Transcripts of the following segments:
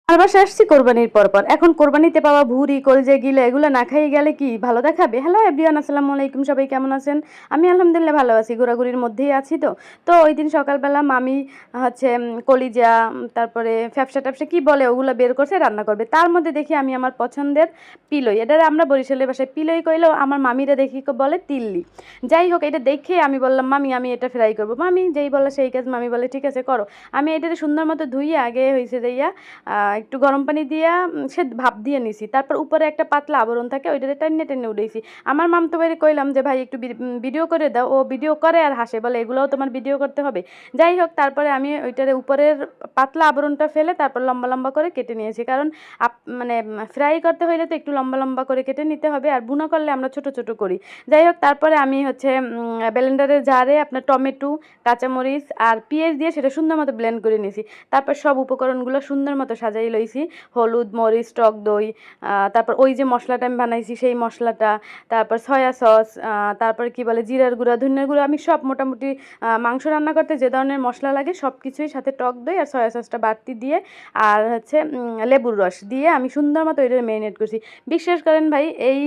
আমার বাসায় আসছি কোরবানির পর এখন কোরবানিতে পাওয়া ভুঁড়ি কলজে গিলে এগুলো না খাইয়ে গেলে কি ভালো দেখাবে? হ্যালো এভরিওয়ান, আসসালামু আলাইকুম। সবাই কেমন আছেন? আমি আলহামদুলিল্লাহ ভালো আছি, ঘোরাঘুরির মধ্যেই আছি। তো ওই দিন সকালবেলা মামি হচ্ছে কলিজা, তারপরে ফ্যাপসা ট্যাপসা কি বলে ওগুলো বের করছে, রান্না করবে। তার মধ্যে দেখি আমি আমার পছন্দের পিলই, এটা আমরা বরিশালের বাসায় পিলই কইলেও আমার মামিরা দেখি বলে তিল্লি। যাই হোক, এটা দেখে আমি বললাম মামি আমি এটা ফ্রাই করবো। মামি যেই বলে সেই কাজ, মামি বলে ঠিক আছে করো। আমি এটাকে সুন্দর মতো ধুইয়ে আগে হয়েছে যাইয়া একটু গরম পানি দিয়া সে ভাপ দিয়ে নিছি। তারপর উপরে একটা পাতলা আবরণ থাকে, ওইটাতে টেনে টেনে উঠেছি। আমার মামতো ভাইরে কইলাম যে ভাই একটু ভিডিও করে দাও। ও ভিডিও করে আর হাসে, বলে এগুলোও তোমার ভিডিও করতে হবে। যাই হোক, তারপরে আমি ওইটার উপরের পাতলা আবরণটা ফেলে তারপর লম্বা লম্বা করে কেটে নিয়েছি, কারণ মানে ফ্রাই করতে হইলে তো একটু লম্বা লম্বা করে কেটে নিতে হবে, আর বুনা করলে আমরা ছোট ছোট করি। যাই হোক, তারপরে আমি হচ্ছে ব্লেন্ডারের জারে আপনার টমেটো, কাঁচামরিচ আর পেঁয়াজ দিয়ে সেটা সুন্দর মতো ব্লেন্ড করে নিয়েছি। তারপর সব উপকরণগুলো সুন্দর মতো সাজাই লইছি, হলুদ, মরিচ, টক দই, তারপর ওই যে মশলাটা আমি বানাইছি সেই মশলাটা, তারপর সয়া সস, তারপর কি বলে জিরার গুঁড়া, ধনিয়ার গুঁড়া, আমি সব মোটামুটি মাংস রান্না করতে যে ধরনের মশলা লাগে সব কিছুই, সাথে টক দই আর সয়া সসটা বাড়তি দিয়ে আর হচ্ছে লেবুর রস দিয়ে আমি সুন্দর মতো এটা ম্যারিনেট করছি। বিশ্বাস করেন ভাই, এই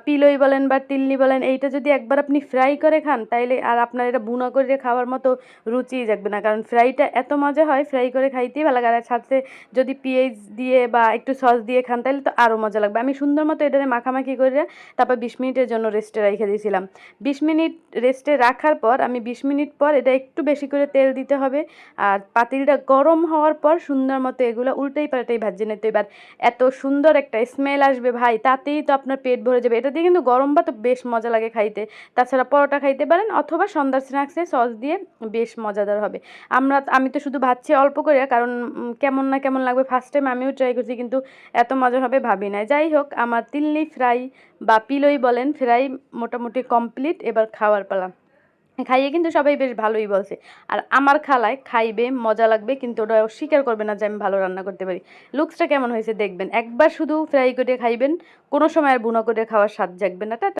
পিলই বলেন বা তিল্লি বলেন, এইটা যদি একবার আপনি ফ্রাই করে খান তাইলে আর আপনার এটা বুনা করে খাওয়ার মতো রুচিই জাগবে না, কারণ ফ্রাইটা এত মজা হয়, ফ্রাই করে খাইতেই ভালো লাগে। আর সাথে যদি পেঁয়াজ দিয়ে বা একটু সস দিয়ে খান তাহলে তো আরও মজা লাগবে। আমি সুন্দর মতো এটারে মাখামাখি করে তারপর 20 মিনিটের জন্য রেস্টে রেখে দিয়েছিলাম। 20 মিনিট রেস্টে রাখার পর আমি 20 মিনিট পর এটা একটু বেশি করে তেল দিতে হবে, আর পাতিলটা গরম হওয়ার পর সুন্দর মতো এগুলো উল্টেই পাল্টেই ভাজিয়ে নিতে। এবার এত সুন্দর একটা স্মেল আসবে ভাই, তাতেই তো আপনার পেট ভরে যাবে। এটা দিয়ে কিন্তু গরম ভাত বেশ মজা লাগে খাইতে। তাছাড়া পরোটা খাইতে পারেন, অথবা সন্ধ্যার স্ন্যাক্সে সস দিয়ে বেশ মজাদার হবে। আমি তো শুধু ভাবছি অল্প করে, কারণ কেমন না কেমন লাগবে, ফার্স্ট টাইম আমিও ট্রাই করছি, কিন্তু এত মজা হবে ভাবি নাই। যাই হোক, আমার তিল্লি ফ্রাই বা পিলই বলেন ফ্রাই মোটামুটি কমপ্লিট। এবার খাওয়ার পালা। খাইয়ে কিন্তু সবাই বেশ ভালোই বলছে। আর আমার খালায় খাইবে, মজা লাগবে, কিন্তু ওটা স্বীকার করবে না যে আমি ভালো রান্না করতে পারি। লুকসটা কেমন হয়েছে দেখবেন, একবার শুধু ফ্রাই করে খাইবেন, কোনো সময় আর বুনো করে খাওয়ার স্বাদ জাগবে না।